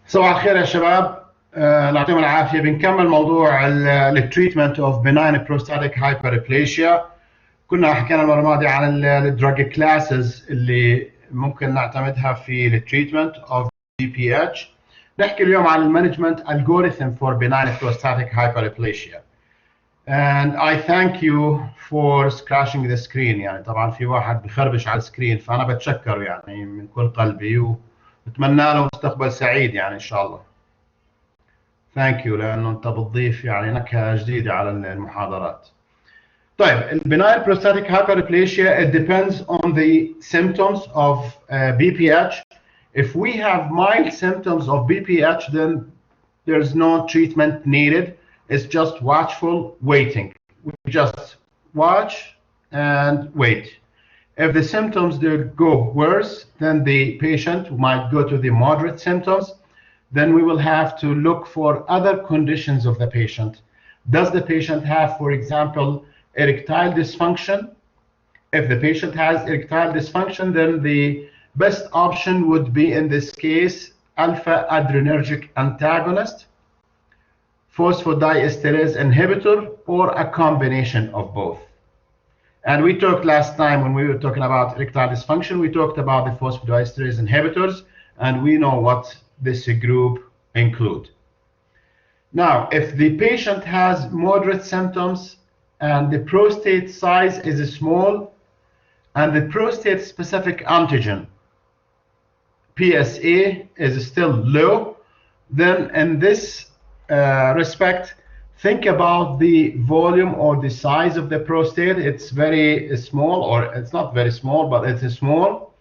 صباح الخير يا شباب. الله يعطيكم العافيه. بنكمل موضوع التريتمنت اوف بناين بروستاتيك هايبربليشيا. كنا حكينا المره الماضيه عن الدراج كلاسز اللي ممكن نعتمدها في التريتمنت اوف BPH. نحكي اليوم عن المانجمنت algorithm for benign prostatic hyperplasia. And I thank you for scratching the screen. يعني طبعا في واحد بخربش على السكرين، فانا بتشكر يعني من كل قلبي وبتمنى له مستقبل سعيد يعني ان شاء الله. ثانك يو، لانه انت بتضيف يعني نكهه جديده على المحاضرات. طيب، البناين بروستاتيك هايبربليشيا it depends on the symptoms of BPH. If we have mild symptoms of BPH, then there's no treatment needed. It's just watchful waiting. We just watch and wait. If the symptoms go worse, then the patient might go to the moderate symptoms. Then we will have to look for other conditions of the patient. Does the patient have, for example, erectile dysfunction? If the patient has erectile dysfunction, then the best option would be, in this case, alpha adrenergic antagonist, phosphodiesterase inhibitor, or a combination of both. And we talked last time when we were talking about erectile dysfunction, we talked about the phosphodiesterase inhibitors, and we know what this group include. Now, if the patient has moderate symptoms and the prostate size is small and the prostate specific antigen PSA is still low, then in this respect, think about the volume or the size of the prostate. It's very small, or it's not very small, but it's small.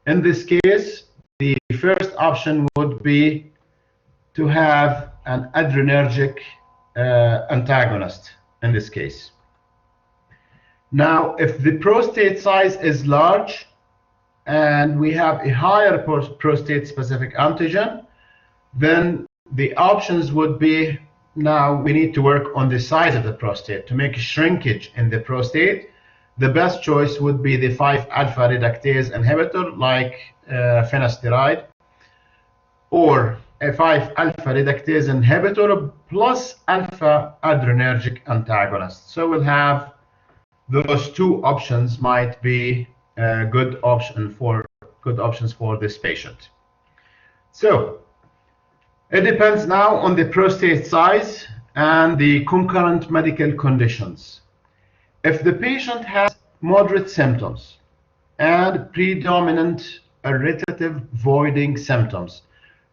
In this case, the first option would be to have an adrenergic antagonist in this case. Now, if the prostate size is large and we have a higher prostate specific antigen, then the options would be, now we need to work on the size of the prostate to make shrinkage in the prostate. The best choice would be the 5-alpha reductase inhibitor like finasteride, or a 5-alpha reductase inhibitor plus alpha adrenergic antagonist. So we'll have those two options might be good options for this patient. So it depends now on the prostate size and the concurrent medical conditions. If the patient has moderate symptoms and predominant irritative voiding symptoms,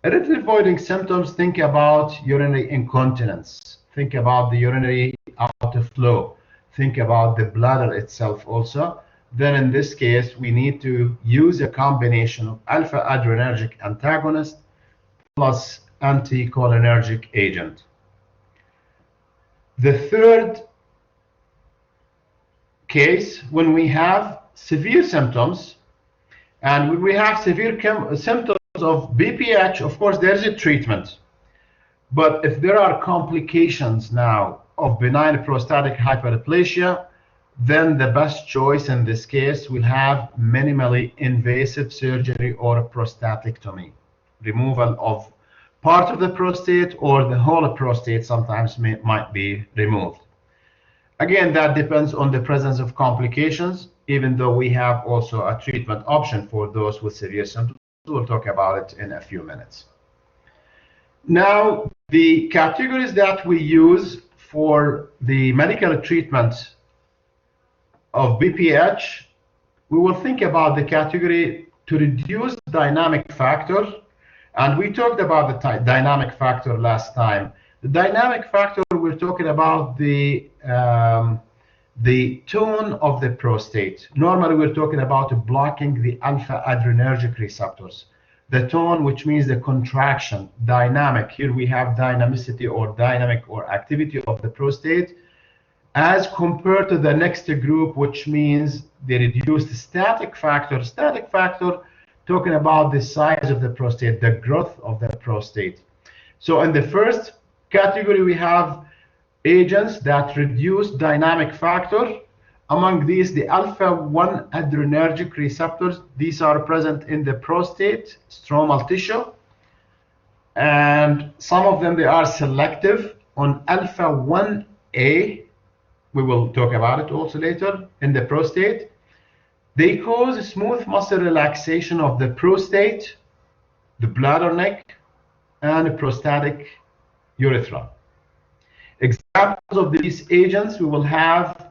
think about urinary incontinence, think about the urinary outflow, think about the bladder itself also, then in this case we need to use a combination of alpha adrenergic antagonist plus anticholinergic agent. The third case, when we have severe symptoms, and when we have severe symptoms of BPH, of course there's a treatment. But if there are complications now of benign prostatic hyperplasia, then the best choice in this case will have minimally invasive surgery or prostatectomy, removal of part of the prostate or the whole prostate sometimes might be removed. Again, that depends on the presence of complications, even though we have also a treatment option for those with severe symptoms. We'll talk about it in a few minutes. Now, the categories that we use for the medical treatment of BPH, we will think about the category to reduce dynamic factor. And we talked about the dynamic factor last time. The dynamic factor, we're talking about the tone of the prostate. Normally, we're talking about blocking the alpha adrenergic receptors. The tone, which means the contraction, dynamic. Here we have dynamicity or dynamic or activity of the prostate, as compared to the next group, which means the reduced static factor. Static factor, talking about the size of the prostate, the growth of the prostate. So in the first category, we have agents that reduce dynamic factor. Among these, the alpha-1 adrenergic receptors, these are present in the prostate stromal tissue. and some of them, they are selective on alpha 1A. We will talk about it also later in the prostate. They cause smooth muscle relaxation of the prostate, the bladder neck, and the prostatic urethra. Examples of these agents, we will have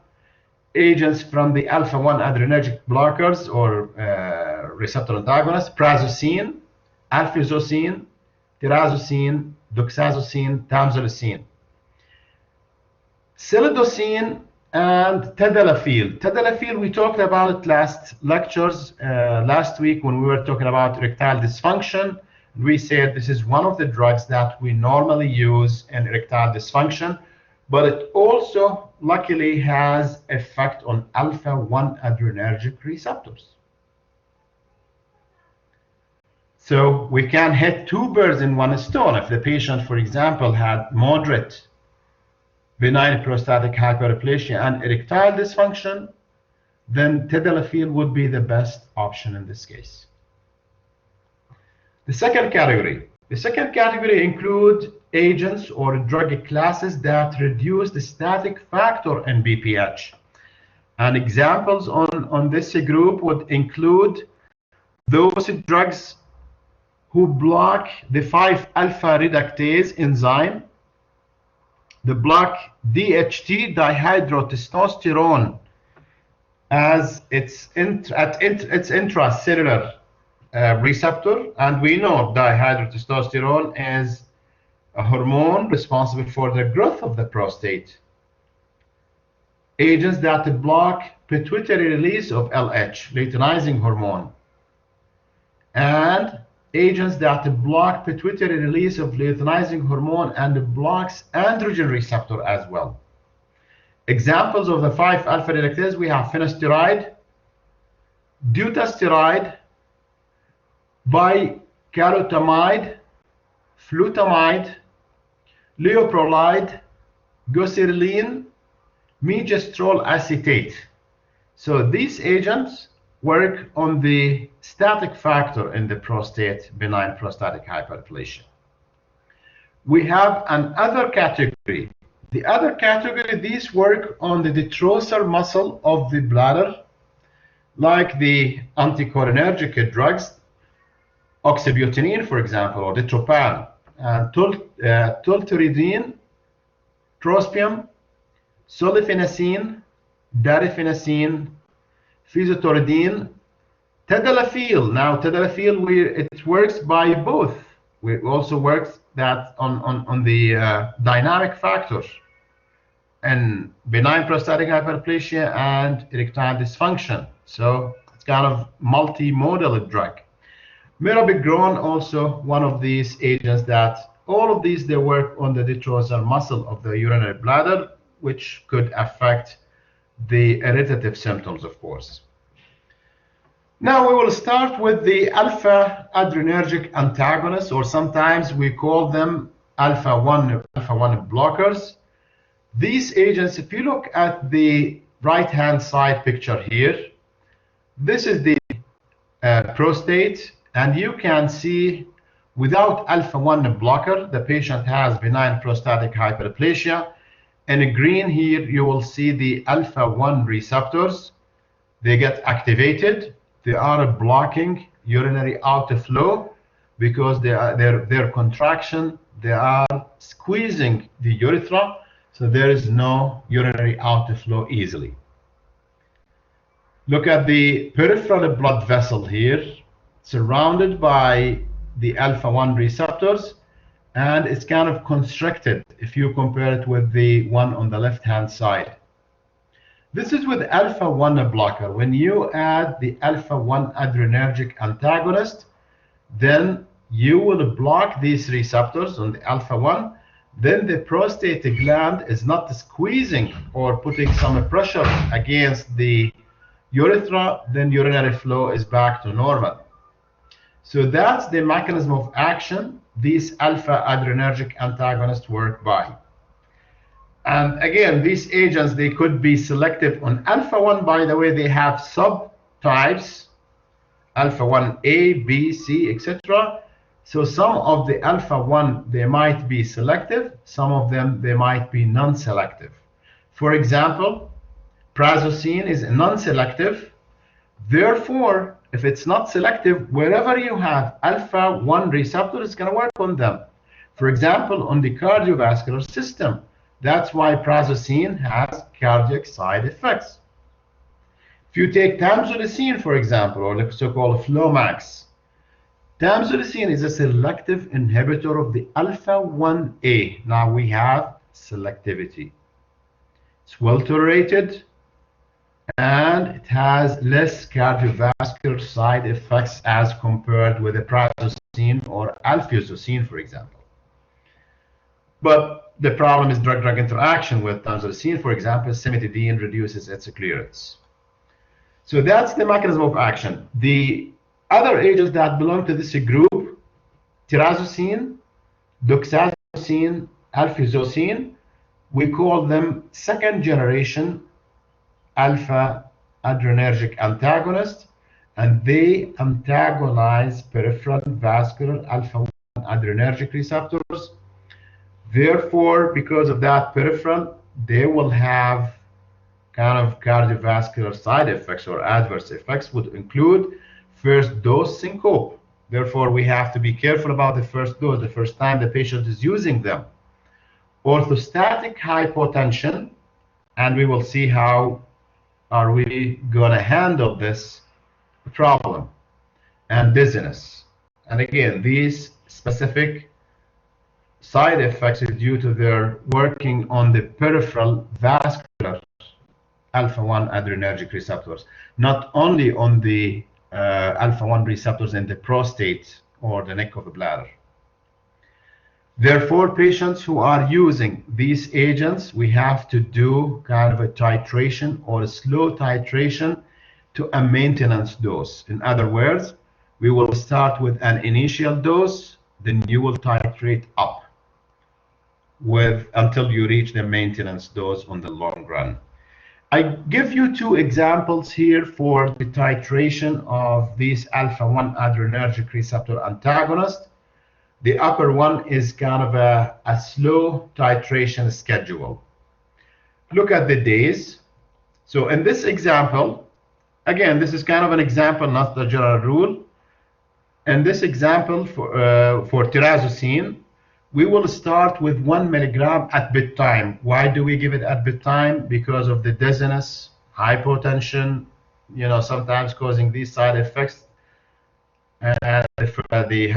agents from the alpha-1 adrenergic blockers or receptor antagonists, prazosin, alfuzosin, terazosin, doxazosin, tamsulosin. Cilidocin and tadalafil. Tadalafil, we talked about it last week when we were talking about erectile dysfunction. We said this is one of the drugs that we normally use in erectile dysfunction, but it also luckily has effect on alpha-1 adrenergic receptors. So we can hit two birds in one stone. If the patient, for example, had moderate benign prostatic hyperplasia and erectile dysfunction, then tadalafil would be the best option in this case. The second category includes agents or drug classes that reduce the static factor in BPH. And examples on this group would include those drugs who block the 5-alpha reductase enzyme, the block DHT, dihydrotestosterone, as its intracellular receptor, and we know dihydrotestosterone is a hormone responsible for the growth of the prostate. Agents that block pituitary release of LH, luteinizing hormone, and agents that block pituitary release of luteinizing hormone and blocks androgen receptor as well. Examples of the 5-alpha reductase, we have finasteride, dutasteride, bicalutamide, flutamide, leuprolide, gocirline, migestrol acetate. So these agents work on the static factor in the prostate, benign prostatic hyperplasia. We have another category. The other category, these work on the detrusor muscle of the bladder, like the anticholinergic drugs, oxybutynin, for example, or ditropan, and tolterodine, trospium, sulfenacine, darifenacine, fesotoridine, tadalafil. Now, tadalafil, it works by both. It also works that on the dynamic factors and benign prostatic hyperplasia and erectile dysfunction. So it's kind of multimodal drug. Mirabegron, also one of these agents that all of these, they work on the detrusor muscle of the urinary bladder, which could affect the irritative symptoms, of course. Now we will start with the alpha adrenergic antagonists, or sometimes we call them alpha-1 blockers. These agents, if you look at the right-hand side picture here, this is the prostate, and you can see without alpha-1 blocker, the patient has benign prostatic hyperplasia. In green here, you will see the alpha-1 receptors. They get activated. They are blocking urinary outflow because their contraction, they are squeezing the urethra, so there is no urinary outflow easily. Look at the peripheral blood vessel here, surrounded by the alpha-1 receptors, and it's kind of constricted if you compare it with the one on the left-hand side. This is with alpha-1 blocker. When you add the alpha-1 adrenergic antagonist, then you will block these receptors on the alpha-1. Then the prostate gland is not squeezing or putting some pressure against the urethra, then urinary flow is back to normal. So that's the mechanism of action these alpha adrenergic antagonists work by. And again, these agents, they could be selective on alpha-1. By the way, they have subtypes, alpha-1A, B, C, etc. So some of the alpha 1, they might be selective, some of them, they might be non-selective. For example, prazosin is non-selective. Therefore, if it's not selective, wherever you have alpha 1 receptor, it's going to work on them. For example, on the cardiovascular system. That's why prazosin has cardiac side effects. If you take tamsulosin, for example, or the so-called Flomax, tamsulosin is a selective inhibitor of the alpha 1A. Now we have selectivity. It's well tolerated, and it has less cardiovascular side effects as compared with the prazosin or alfuzosin, for example. But the problem is drug-drug interaction with tamsulosin, for example, cimetidine reduces its clearance. So that's the mechanism of action. The other agents that belong to this group, tirazosin, doxazosin, alfuzosin, we call them second generation alpha adrenergic antagonist, and they antagonize peripheral vascular alpha 1 adrenergic receptors. Therefore, because of that peripheral, they will have kind of cardiovascular side effects or adverse effects, would include first dose syncope. Therefore, we have to be careful about the first dose, the first time the patient is using them. Orthostatic hypotension, and we will see how are we going to handle this problem, and dizziness. And again, these specific side effects is due to their working on the peripheral vascular alpha 1 adrenergic receptors, not only on the alpha 1 receptors in the prostate or the neck of the bladder. Therefore, patients who are using these agents, we have to do kind of a titration or a slow titration to a maintenance dose. In other words, we will start with an initial dose, then you will titrate up until you reach the maintenance dose on the long run. I give you two examples here for the titration of these alpha 1 adrenergic receptor antagonists. The upper one is kind of a slow titration schedule. Look at the days. So in this example, again, this is kind of an example, not the general rule. In this example for tirazosin, we will start with 1 milligram at bedtime. Why do we give it at bedtime? Because of the dizziness, hypotension, sometimes causing these side effects, and the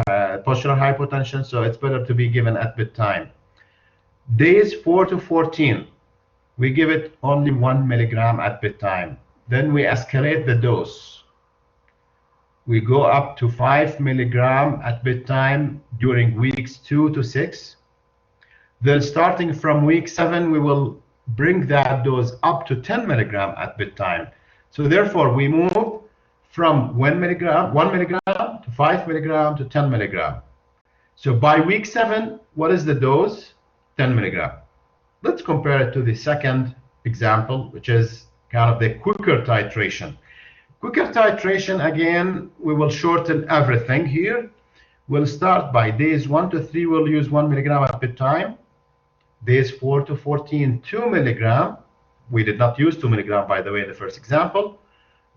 postural hypotension, so it's better to be given at bedtime. Days 4 to 14, we give it only 1 milligram at bedtime. Then we escalate the dose. We go up to 5 milligram at bedtime during weeks 2 to 6. Then starting from week 7, we will bring that dose up to 10 milligram at bedtime. So therefore, we move from 1 milligram to 5 milligram to 10 milligram. So by week 7, what is the dose? 10 milligram. Let's compare it to the second example, which is kind of the quicker titration. Quicker titration, again, we will shorten everything here. We'll start by days 1 to 3, we'll use 1 milligram at bedtime. Days 4 to 14, 2 milligram. We did not use 2 milligram, by the way, in the first example.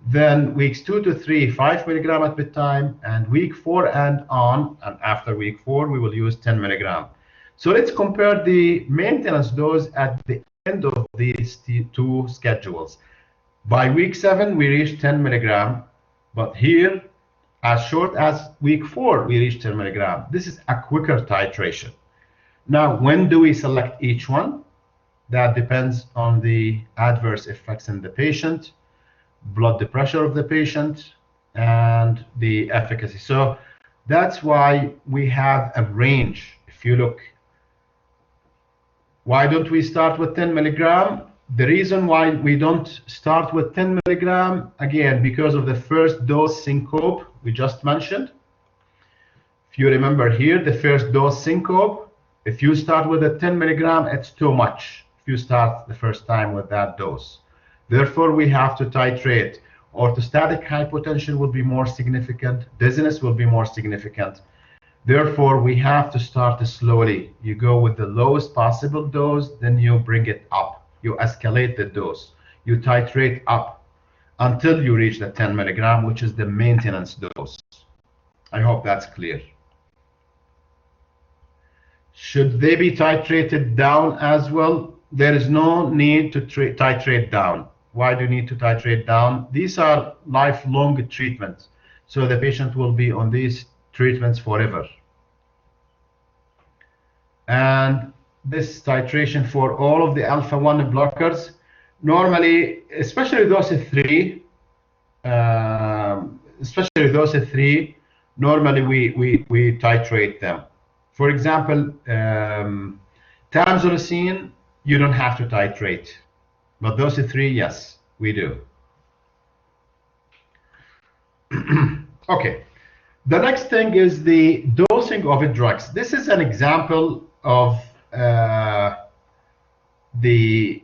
Then weeks 2 to 3, 5 milligram at bedtime, and week 4 and on, and after week 4, we will use 10 milligram. So let's compare the maintenance dose at the end of these two schedules. By week 7, we reach 10 milligram, but here, as short as week 4, we reach 10 milligram. This is a quicker titration. Now, when do we select each one? That depends on the adverse effects in the patient, blood pressure of the patient, and the efficacy. So that's why we have a range. If you look, why don't we start with 10 milligram? The reason why we don't start with 10 milligram, again, because of the first dose syncope we just mentioned. If you remember here, the first dose syncope, if you start with a 10 milligram, it's too much if you start the first time with that dose. Therefore, we have to titrate. Orthostatic hypotension will be more significant. Dizziness will be more significant. Therefore, we have to start slowly. You go with the lowest possible dose, then you bring it up. You escalate the dose. You titrate up until you reach the 10 milligram, which is the maintenance dose. I hope that's clear. Should they be titrated down as well? There is no need to titrate down. Why do you need to titrate down? These are lifelong treatments, so the patient will be on these treatments forever. And this titration for all of the alpha-1 blockers, normally, especially those three, normally we titrate them. For example, tamsulosin, you don't have to titrate, but those three, yes, we do. Okay, the next thing is the dosing of drugs. This is an example of the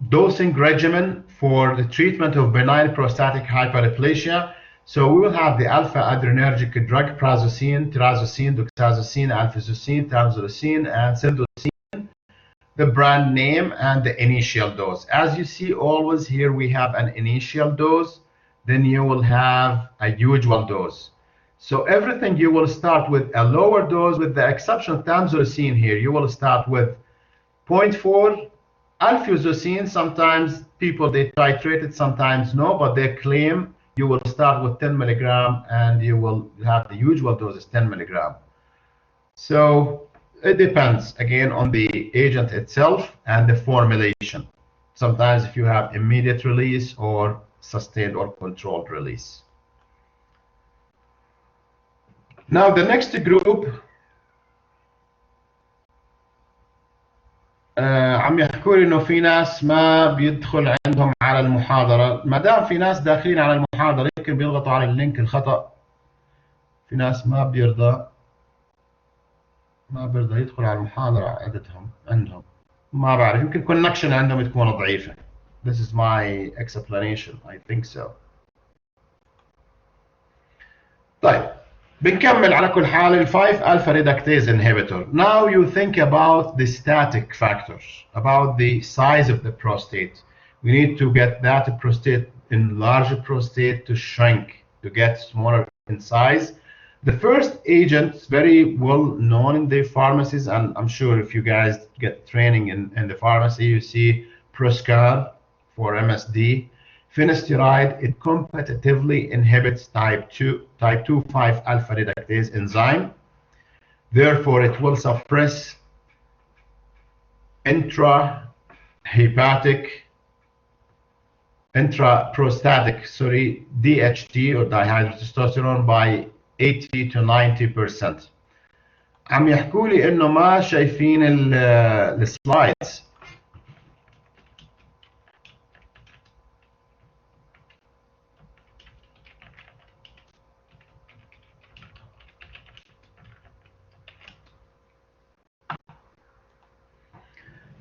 dosing regimen for the treatment of benign prostatic hyperplasia. So we will have the alpha-adrenergic drug, prazosin, tirazosin, doxazosin, alfazosin, tamsulosin, and sildosin, the brand name and the initial dose. As you see, always here we have an initial dose, then you will have a usual dose. So everything you will start with a lower dose, with the exception of tamsulosin here. You will start with 0.4. Alfazosin, sometimes people, they titrate it, sometimes no, but they claim you will start with 10 milligram and you will have the usual dose is 10 milligram. So it depends, again, on the agent itself and the formulation. Sometimes if you have immediate release or sustained or controlled release. Now the next group, عم يحكوا لي انه في ناس ما بيدخل عندهم على المحاضره. ما دام في ناس داخلين على المحاضره يمكن بيضغطوا على اللينك الخطا. في ناس ما بيرضى يدخل على المحاضره عندهم ما بعرف، يمكن كونكشن عندهم تكون ضعيفه. This is my explanation. I think so. طيب بنكمل على كل حال ال 5 alpha reductase inhibitor. Now you think about the static factors, about the size of the prostate. We need to get that prostate, enlarge prostate, to shrink, to get smaller in size. The first agent is very well known in the pharmacies, and I'm sure if you guys get training in the pharmacy, you see Proscar for MSD. Finasteride, it competitively inhibits type 2,5 alpha reductase enzyme. Therefore, it will suppress intraprostatic, DHT or dihydrotestosterone by 80 to 90%. عم يحكوا لي انه ما شايفين السلايدز.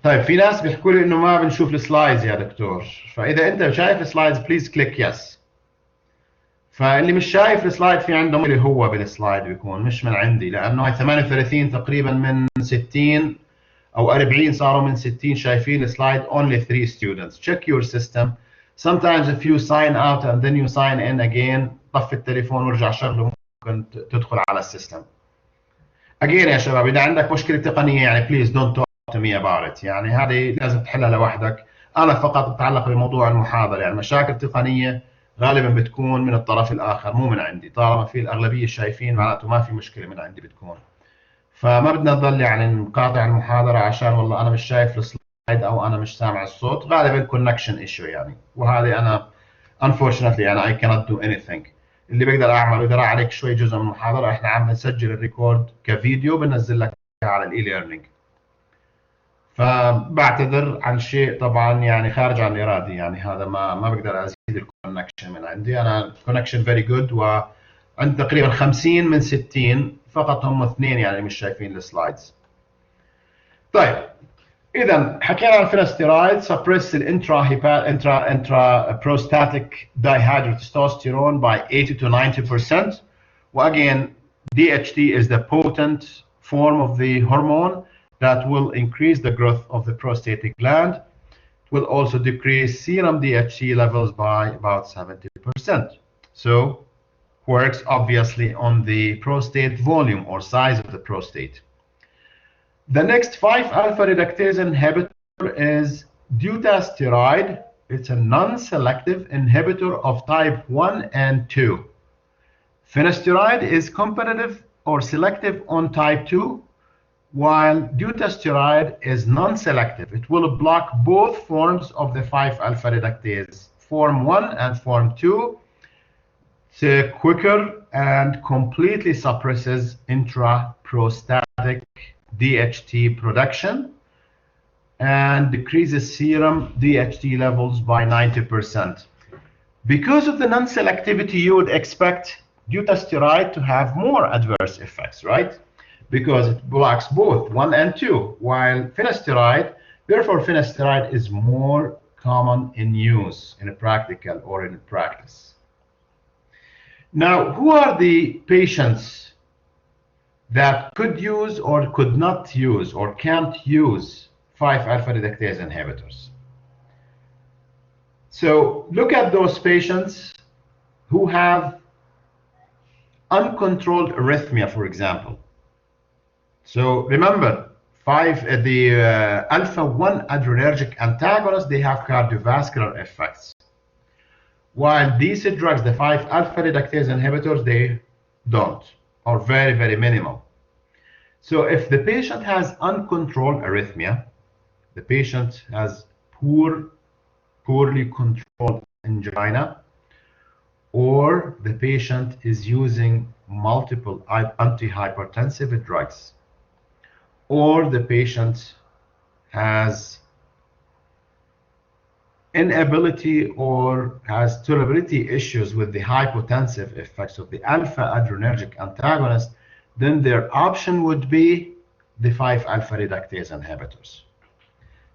طيب في ناس بيحكوا لي انه ما بنشوف السلايدز يا دكتور، فاذا انت شايف السلايدز بليز كليك يس. فاللي مش شايف السلايد في عنده اللي هو بالسلايد بيكون مش من عندي، لانه هي 38 تقريبا من 60 او 40 صاروا من 60 شايفين السلايد. Only 3 students. Check your system. Sometimes if you sign out and then you sign in again, طفي التليفون وارجع شغله ممكن تدخل على السيستم. Again يا شباب، اذا عندك مشكله تقنيه يعني please don't talk to me about it. يعني هذه لازم تحلها لوحدك. انا فقط بتعلق بموضوع المحاضره. يعني مشاكل تقنيه غالبا بتكون من الطرف الاخر مو من عندي. طالما في الاغلبيه شايفين معناته ما في مشكله من عندي بتكون. فما بدنا نضل يعني نقاطع المحاضره عشان والله انا مش شايف السلايد او انا مش سامع الصوت. غالبا كونكشن ايشو يعني، وهذه انا unfortunately يعني I cannot do anything. اللي بقدر اعمله اذا راح عليك شوي جزء من المحاضره، احنا عم نسجل الريكورد كفيديو بننزل لك على الاي ليرنينج. فبعتذر عن شيء طبعا يعني خارج عن ارادي، يعني هذا ما بقدر ازيد الكونكشن من عندي. انا الكونكشن فيري جود، وعند تقريبا 50 من 60 فقط هم 2 يعني مش شايفين السلايدز. طيب اذا حكينا عن الفينستيرايد سبريس الانترا بروستاتيك dihydrotestosterone by 80 to 90%. واجين DHT is the potent form of the hormone that will increase the growth of the prostatic gland. It will also decrease serum DHT levels by about 70%. So works obviously on the prostate volume or size of the prostate. The next 5-alpha reductase inhibitor is dutasteride. It's a non-selective inhibitor of type 1 and 2. Finasteride is competitive or selective on type 2, while dutasteride is non-selective. It will block both forms of the 5-alpha reductase, form 1 and form 2. It's quicker and completely suppresses intraprostatic DHT production and decreases serum DHT levels by 90%. Because of the non-selectivity, you would expect dutasteride to have more adverse effects, right? Because it blocks both 1 and 2, while finasteride, therefore finasteride is more common in use in a practical or in practice. Now, who are the patients that could use or could not use or can't use 5-alpha reductase inhibitors? So look at those patients who have uncontrolled arrhythmia, for example. So remember, alpha-1 adrenergic antagonists, they have cardiovascular effects. While these drugs, the 5-alpha reductase inhibitors, they don't, or very, very minimal. So if the patient has uncontrolled arrhythmia, the patient has poorly controlled angina, or the patient is using multiple antihypertensive drugs, or the patient has inability or has tolerability issues with the hypotensive effects of the alpha adrenergic antagonist, then their option would be the 5-alpha reductase inhibitors.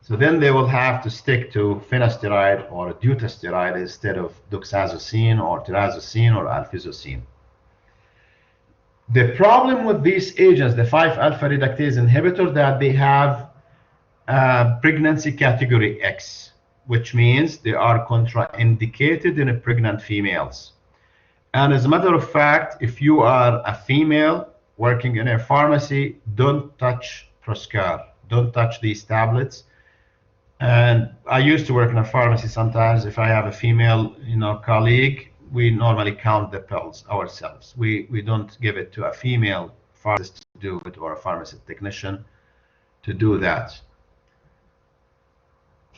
So then they will have to stick to finasteride or dutasteride instead of doxazosine or trazosine or alfizosine. The problem with these agents, the 5-alpha reductase inhibitors, that they have pregnancy category X, which means they are contraindicated in pregnant females. And as a matter of fact, if you are a female working in a pharmacy, don't touch Proscar, don't touch these tablets. And I used to work in a pharmacy sometimes. If I have a female, colleague, we normally count the pills ourselves. We don't give it to a female pharmacist to do it, or a pharmacy technician to do that.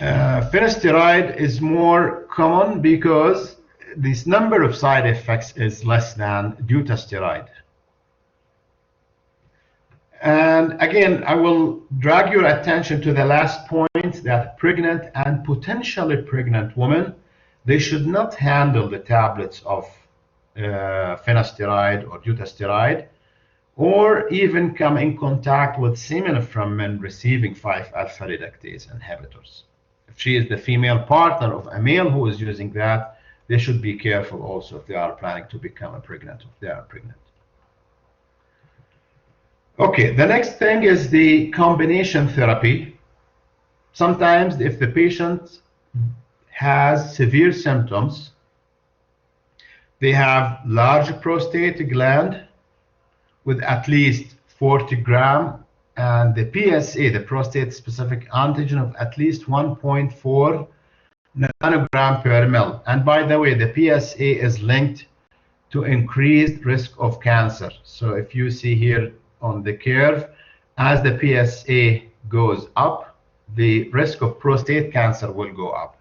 Finasteride is more common because this number of side effects is less than dutasteride. And again, I will drag your attention to the last point, that pregnant and potentially pregnant women, they should not handle the tablets of finasteride or dutasteride, or even come in contact with semen from men receiving 5-alpha reductase inhibitors. If she is the female partner of a male who is using that, they should be careful also if they are planning to become pregnant, if they are pregnant. Okay, the next thing is the combination therapy. Sometimes if the patient has severe symptoms, they have large prostate gland with at least 40 gram, and the PSA, the prostate specific antigen, of at least 1.4 nanogram per ml. And by the way, the PSA is linked to increased risk of cancer. So if you see here on the curve, as the PSA goes up, the risk of prostate cancer will go up.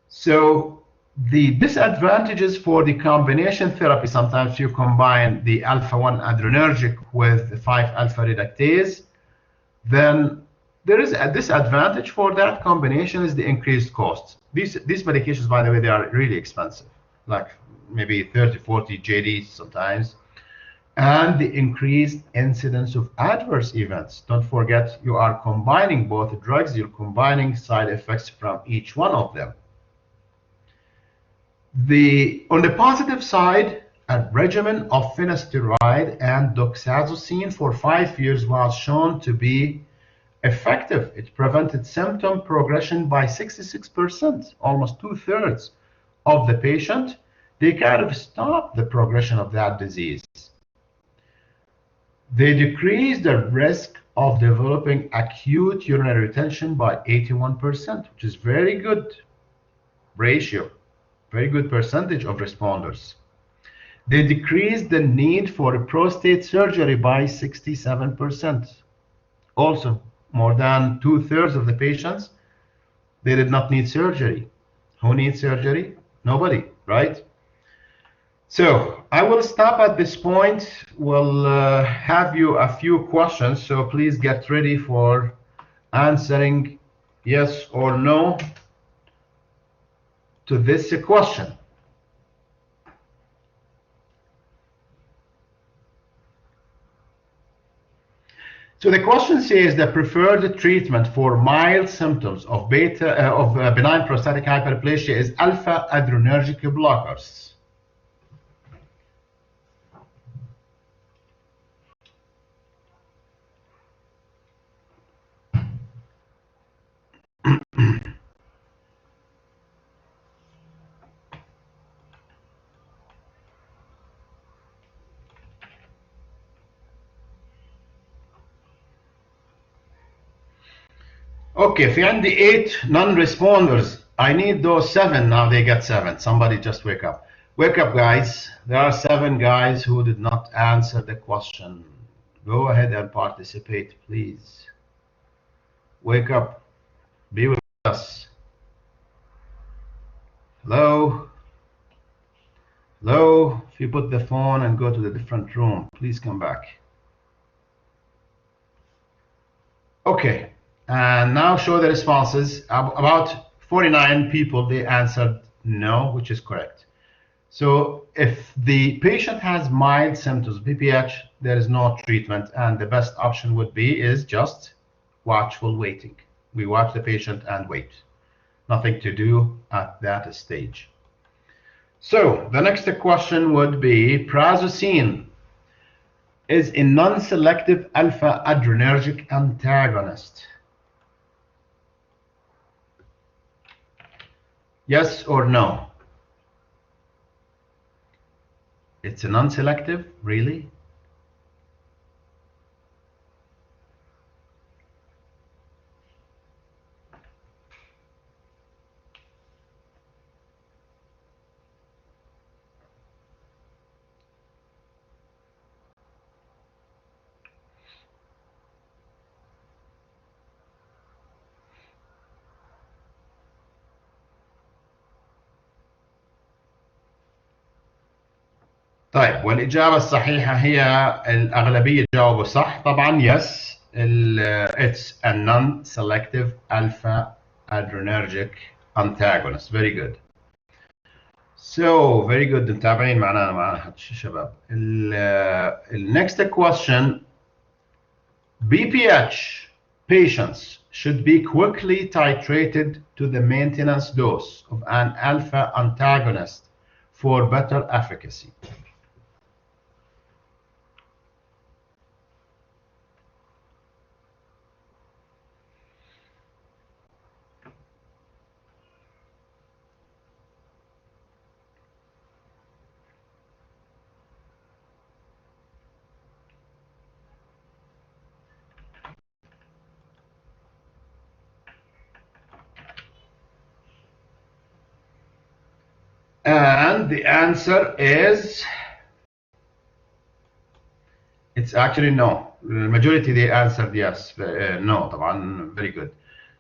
So the disadvantages for the combination therapy, sometimes you combine the alpha-1 adrenergic with the 5-alpha reductase, then there is a disadvantage for that combination, is the increased costs. These medications, by the way, they are really expensive, like maybe 30, 40 JD sometimes. And the increased incidence of adverse events. Don't forget, you are combining both drugs, you're combining side effects from each one of them. On the positive side, A regimen of finasteride and doxazosin for 5 years was shown to be effective. It prevented symptom progression by 66%, almost two-thirds of the patient. They kind of stopped the progression of that disease. They decreased the risk of developing acute urinary retention by 81%, which is very good ratio, very good percentage of responders. They decreased the need for prostate surgery by 67%. Also, more than two-thirds of the patients, they did not need surgery. Who needs surgery? Nobody, right? So I will stop at this point. We'll have you a few questions, so please get ready for answering yes or no to this question. So the question says the preferred treatment for mild symptoms of benign prostatic hyperplasia is alpha adrenergic blockers. Okay, في عندي 8 non-responders. I need those 7. Now they get 7. Somebody just wake up. Wake up, guys. There are 7 guys who did not answer the question. Go ahead and participate, please. Wake up. Be with us. Hello? Hello? If you put the phone and go to the different room, please come back. Okay. And now show the responses. About 49 people, they answered no, which is correct. So if the patient has mild symptoms, BPH, there is no treatment, and the best option would be is just watchful waiting. We watch the patient and wait. Nothing to do at that stage. So the next question would be prazosin is a non-selective alpha adrenergic antagonist. Yes or no? It's a non-selective, really? طيب والإجابة الصحيحة هي الأغلبية جاوبوا صح طبعا yes it's a non-selective alpha adrenergic antagonist. Very good. So very good. متابعين معنا شباب. next question. BPH patients should be quickly titrated to the maintenance dose of an alpha antagonist for better efficacy. And the answer is, it's actually no. The majority they answered yes. No, طبعا, very good.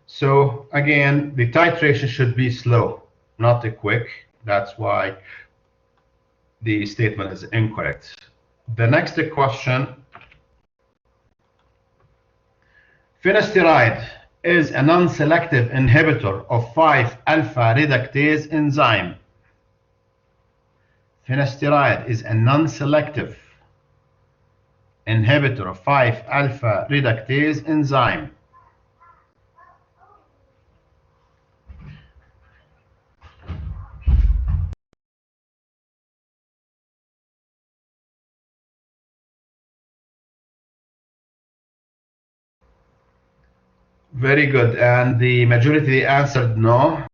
So again, the titration should be slow, not quick. That's why the statement is incorrect. The next question. Finasteride is a non-selective inhibitor of 5-alpha reductase enzyme. Finasteride is a non-selective inhibitor of 5-alpha reductase enzyme. Very good. And the majority answered no.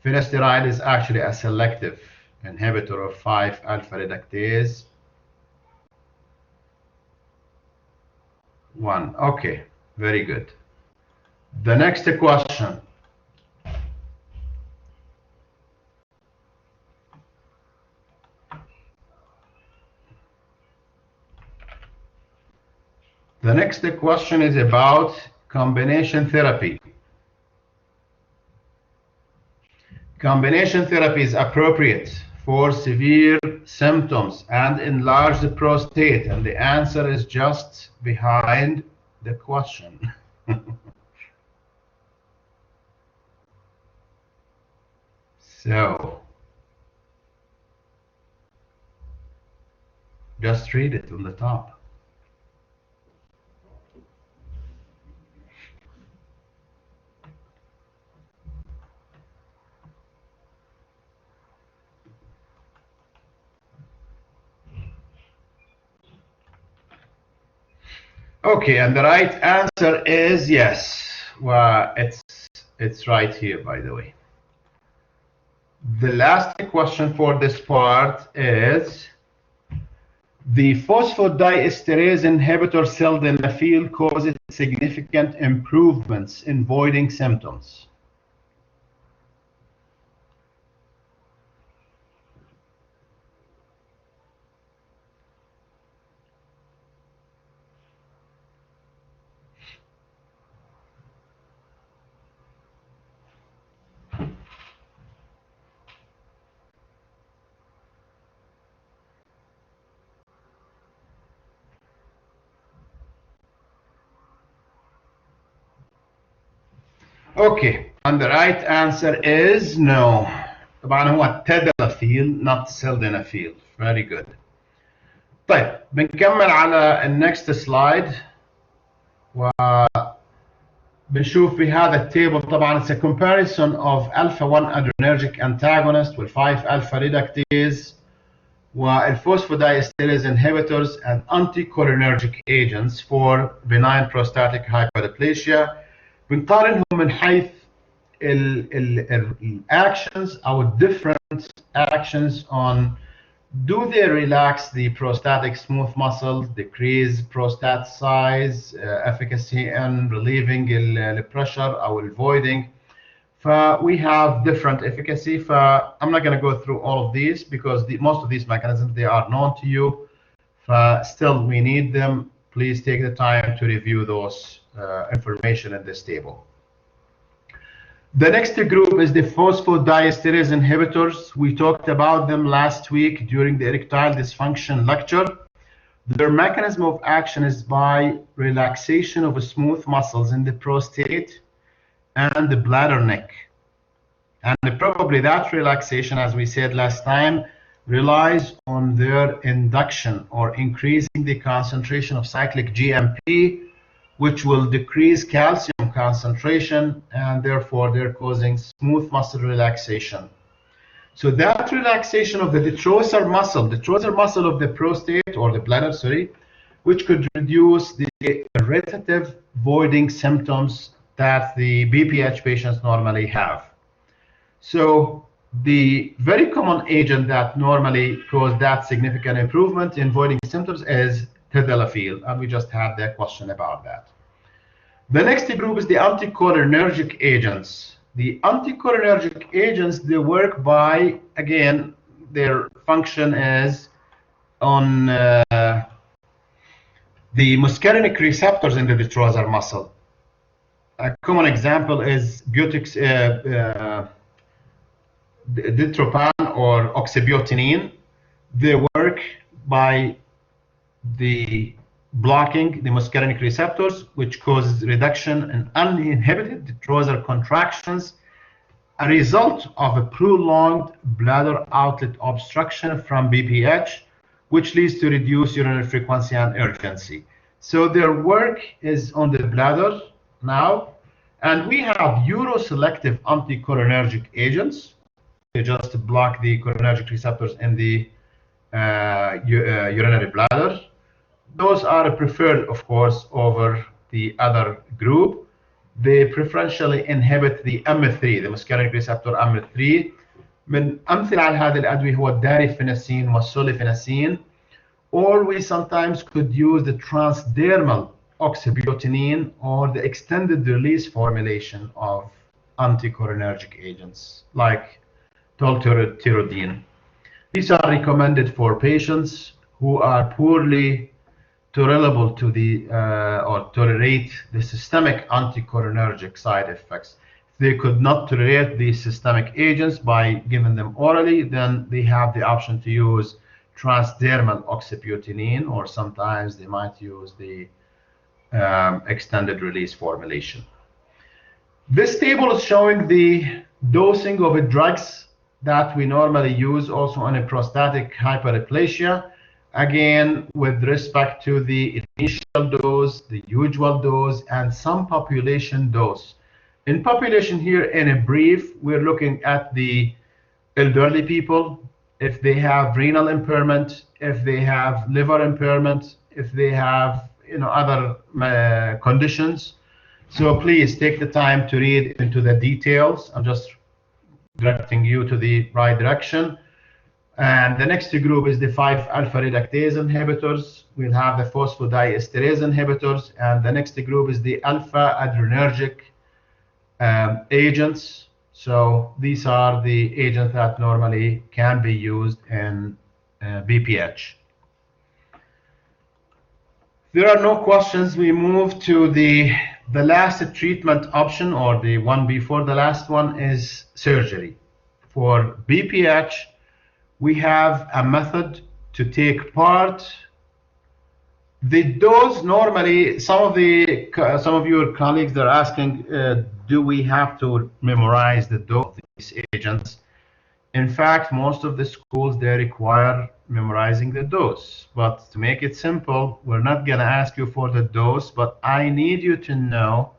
Finasteride is actually a selective inhibitor of 5-alpha reductase 1. Okay, very good. The next question. The next question is about combination therapy. Combination therapy is appropriate for severe symptoms and enlarged prostate, and the answer is just behind the question. So, just read it on the top. Okay, and the right answer is yes. Well, it's right here, by the way. The last question for this part is the phosphodiesterase inhibitor sildenafil causes significant improvements in voiding symptoms. Okay, and the right answer is no. طبعا هو tadalafil not sildenafil. Very good. طيب بنكمل على النكست سلايد وبنشوف في هذا التيبل طبعا it's a comparison of alpha 1 adrenergic antagonist وال 5 alpha reductase والphosphodiesterase inhibitors and anticholinergic agents for benign prostatic hyperplasia. بنقارنهم من حيث actions or different actions on do they relax the prostatic smooth muscle, decrease prostate size, efficacy in relieving the pressure or avoiding. We have different efficacy. I'm not going to go through all of these because most of these mechanisms, they are known to you. Still, we need them. Please take the time to review those information in this table. The next group is the phosphodiesterase inhibitors. We talked about them last week during the erectile dysfunction lecture. Their mechanism of action is by relaxation of smooth muscles in the prostate and the bladder neck. And probably that relaxation, as we said last time, relies on their induction or increasing the concentration of cyclic GMP, which will decrease calcium concentration, and therefore they're causing smooth muscle relaxation. So that relaxation of the detrusor muscle of the prostate or the bladder, which could reduce the irritative voiding symptoms that the BPH patients normally have. So the very common agent that normally causes that significant improvement in voiding symptoms is tadalafil, and we just had that question about that. The next group is the anticholinergic agents. The anticholinergic agents, they work by, again, their function is on the muscarinic receptors in the detrusor muscle. A common example is ditropan or oxybutynin. They work by the blocking the muscarinic receptors, which causes reduction in uninhibited detrusor contractions, a result of a prolonged bladder outlet obstruction from BPH, which leads to reduced urinary frequency and urgency. So their work is on the bladder now, and we have uroselective anticholinergic agents. They just block the cholinergic receptors in the urinary bladder. Those are preferred, of course, over the other group. They preferentially inhibit the M3, the muscarinic receptor M3. من أمثلة على هذه الأدوية هو الداريفيناسين والسوليفيناسين. Or we sometimes could use the transdermal oxybutynin or the extended release formulation of anticholinergic agents like tolterodine. These are recommended for patients who are poorly tolerable to the or tolerate the systemic anticholinergic side effects. If they could not tolerate these systemic agents by giving them orally, then they have the option to use transdermal oxybutynin, or sometimes they might use the extended release formulation. This table is showing the dosing of the drugs that we normally use also in a prostatic hyperplasia. Again, with respect to the initial dose, the usual dose, and some population dose. In population here, in a brief, we're looking at the elderly people, if they have renal impairment, if they have liver impairment, if they have other conditions. So please take the time to read into the details. I'm just directing you to the right direction. And the next group is the 5-alpha reductase inhibitors. We'll have the phosphodiesterase inhibitors, and the next group is the alpha adrenergic agents. So these are the agents that normally can be used in BPH. There are no questions. We move to the last treatment option, or the one before the last one, is surgery. For BPH, we have a method to take part. The dose normally, some of your colleagues are asking, do we have to memorize the dose of these agents? In fact, most of the schools, they require memorizing the dose. But to make it simple, we're not going to ask you for the dose, but I need you to know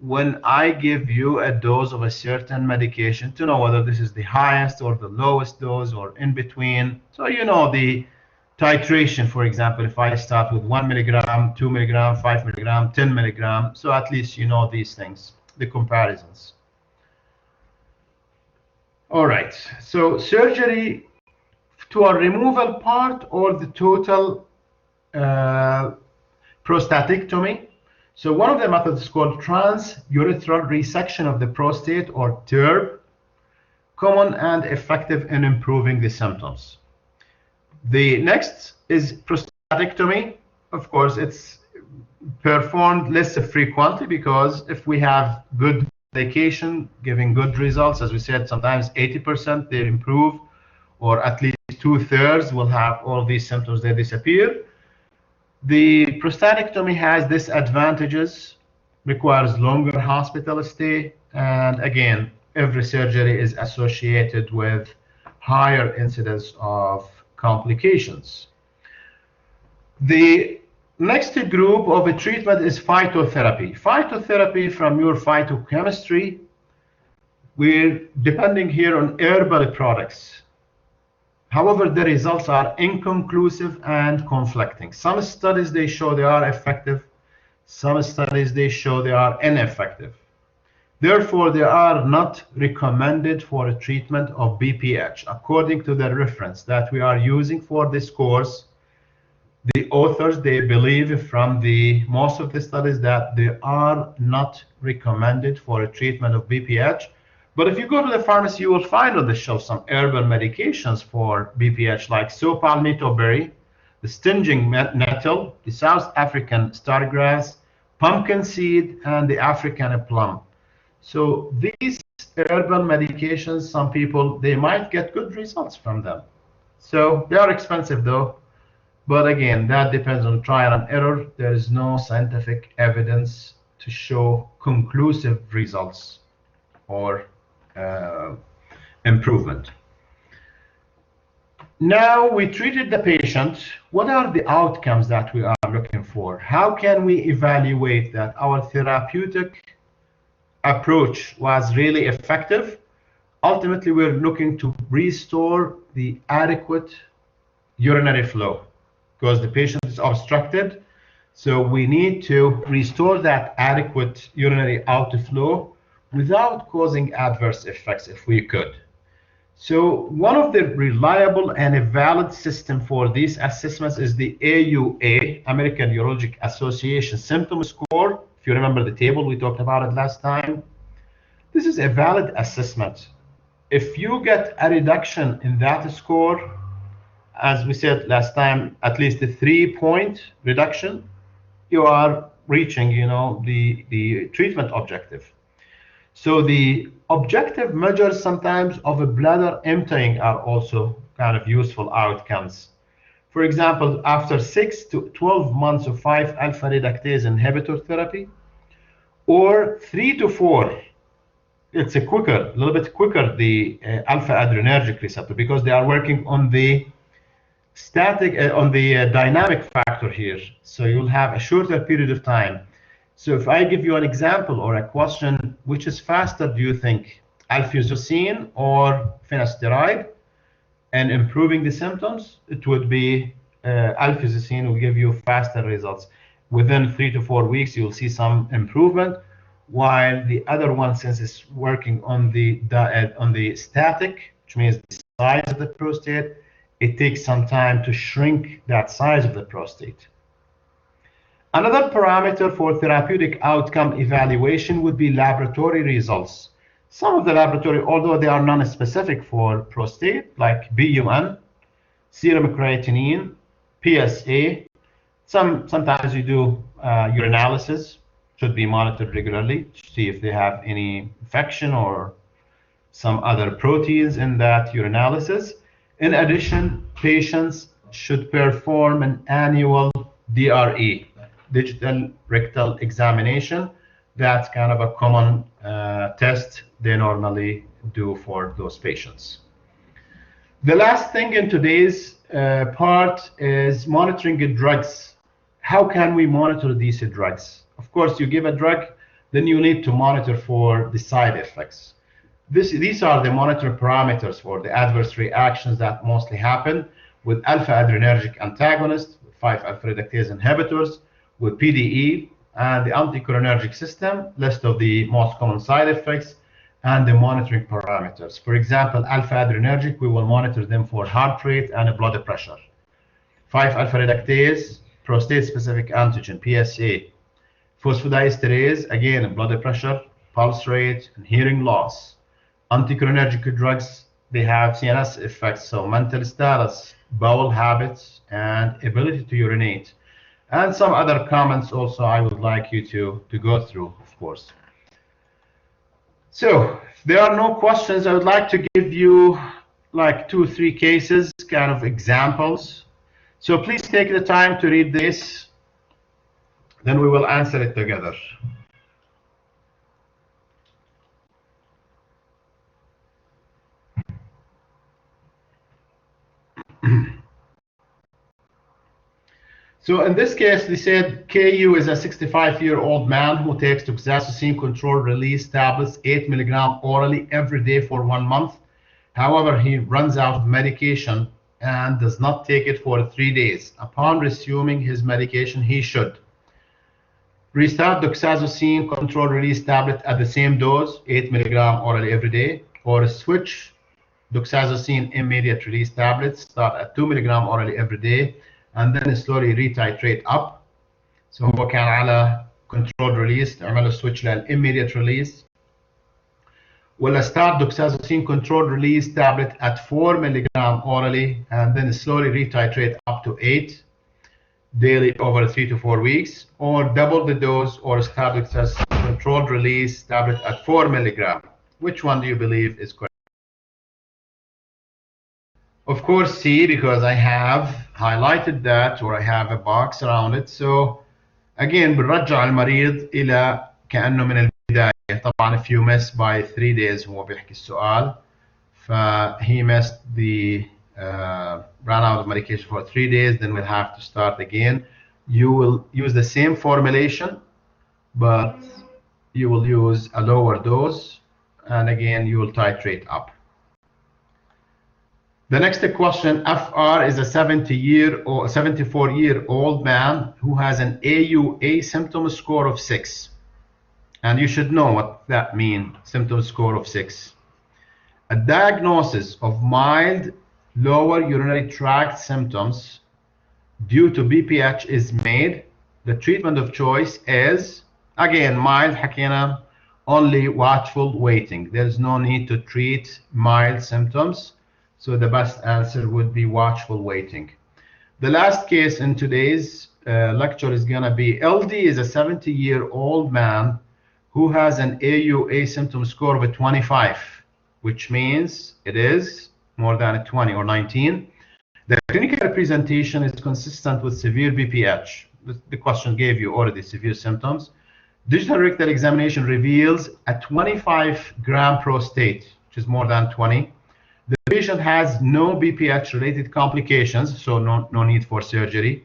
when I give you a dose of a certain medication to know whether this is the highest or the lowest dose or in between. So you know the titration, for example, if I start with 1 milligram, 2 milligram, 5 milligram, 10 milligram, so at least you know these things, the comparisons. All right, so surgery to a removal part or the total prostatectomy. So one of the methods is called transurethral resection of the prostate, or TURP, common and effective in improving the symptoms. The next is prostatectomy. Of course, it's performed less frequently because if we have good medication giving good results, as we said, sometimes 80% they improve, or at least 2/3 will have all these symptoms, they disappear. The prostatectomy has disadvantages, requires longer hospital stay, and again, every surgery is associated with higher incidence of complications. The next group of a treatment is phytotherapy. Phytotherapy, from your phytochemistry, we're depending here on herbal products. However, the results are inconclusive and conflicting. Some studies, they show they are effective. Some studies, they show they are ineffective. Therefore, they are not recommended for a treatment of BPH. According to the reference that we are using for this course, the authors, they believe from the most of the studies that they are not recommended for a treatment of BPH. But if you go to the pharmacy, you will find on the shelf some herbal medications for BPH, like palmetto berry, the stinging nettle, the South African stargrass, pumpkin seed, and the African plum. So these herbal medications, some people, they might get good results from them. So they are expensive though. But again, that depends on trial and error. There is no scientific evidence to show conclusive results or improvement. Now we treated the patient. What are the outcomes that we are looking for? How can we evaluate that our therapeutic approach was really effective? Ultimately, we're looking to restore the adequate urinary flow because the patient is obstructed. So we need to restore that adequate urinary outflow without causing adverse effects if we could. So one of the reliable and a valid system for these assessments is the AUA, American Urologic Association Symptom Score. If you remember the table, we talked about it last time. This is a valid assessment. If you get a reduction in that score, as we said last time, at least a 3-point reduction, you are reaching, the treatment objective. So the objective measures sometimes of a bladder emptying are also kind of useful outcomes. For example, after 6 to 12 months of 5-alpha reductase inhibitor therapy, or 3 to 4, it's a little bit quicker, the alpha adrenergic receptor, because they are working on the dynamic factor here. So you'll have a shorter period of time. So if I give you an example or a question, which is faster, do you think, alfuzosin or finasteride, and improving the symptoms? It would be alfuzosin will give you faster results. Within 3 to 4 weeks, you'll see some improvement, while the other one, since it's working on the static, which means the size of the prostate, it takes some time to shrink that size of the prostate. Another parameter for therapeutic outcome evaluation would be laboratory results. Some of the laboratory, although they are non-specific for prostate, like BUN, serum creatinine, PSA, sometimes you do urinalysis, should be monitored regularly to see if they have any infection or some other proteins in that urinalysis. In addition, patients should perform an annual DRE, digital rectal examination. That's kind of a common test they normally do for those patients. The last thing in today's part is monitoring drugs. How can we monitor these drugs? Of course, you give a drug, then you need to monitor for the side effects. These are the monitor parameters for the adverse reactions that mostly happen with alpha adrenergic antagonists, 5-alpha reductase inhibitors, with PDE, and the anticholinergic system, list of the most common side effects, and the monitoring parameters. For example, alpha adrenergic, we will monitor them for heart rate and blood pressure. 5-alpha reductase, prostate-specific antigen, PSA. Phosphodiesterase, again, blood pressure, pulse rate, and hearing loss. Anticholinergic drugs, they have CNS effects, so mental status, bowel habits, and ability to urinate. And some other comments also I would like you to go through, of course. So if there are no questions, I would like to give you like 2 or 3 cases, kind of examples. So please take the time to read this, then we will answer it together. So in this case, they said KU is a 65-year-old man who takes doxycycline controlled release tablets 8 milligram orally every day for 1 month. However, he runs out of medication and does not take it for 3 days. Upon resuming his medication, he should restart doxycycline controlled release tablet at the same dose, 8 milligram orally every day, or switch doxycycline immediate release tablets, start at 2 milligram orally every day, and then slowly retitrate up. So هو كان على controlled release عمل switch للimmediate release. ولا start doxycycline controlled release tablet at 4 milligram orally and then slowly retitrate up to 8 daily over 3 to 4 weeks, or double the dose or start doxycycline controlled release tablet at 4 milligram. Which one do you believe is correct? Of course, C, because I have highlighted that or I have a box around it. So again, بنرجع المريض إلى كأنه من البداية. طبعا if you miss by 3 days هو بيحكي السؤال. He missed the ran out of medication for 3 days, then we'll have to start again. You will use the same formulation, but you will use a lower dose, and again you will titrate up. The next question, FR is a 74-year-old man who has an AUA symptom score of 6. And you should know what that means, symptom score of 6. A diagnosis of mild lower urinary tract symptoms due to BPH is made. The treatment of choice is, again, mild حكينا, only watchful waiting. There's no need to treat mild symptoms. So the best answer would be watchful waiting. The last case in today's lecture is going to be LD is a 70-year-old man who has an AUA symptom score of a 25, which means it is more than a 20 or 19. The clinical presentation is consistent with severe BPH. The question gave you already severe symptoms. Digital rectal examination reveals a 25-gram prostate, which is more than 20. The patient has no BPH-related complications, so no need for surgery.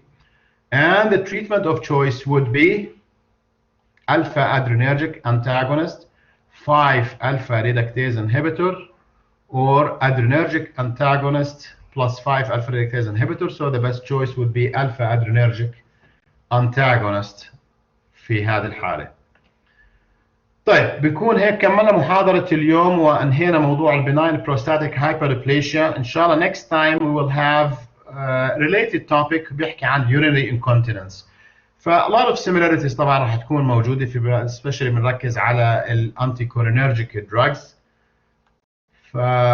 And the treatment of choice would be alpha-adrenergic antagonist, 5-alpha reductase inhibitor, or adrenergic antagonist plus 5-alpha reductase inhibitor. So the best choice would be alpha-adrenergic antagonist في هذه الحالة. طيب بيكون هيك كملنا محاضرة اليوم وانهينا موضوع البناين بروستاتيك هايبربليشيا. ان شاء الله next time we will have related topic بيحكي عن urinary incontinence. ف a lot of similarities طبعا راح تكون موجودة في especially بنركز على الانتي كولينرجيك drugs. ف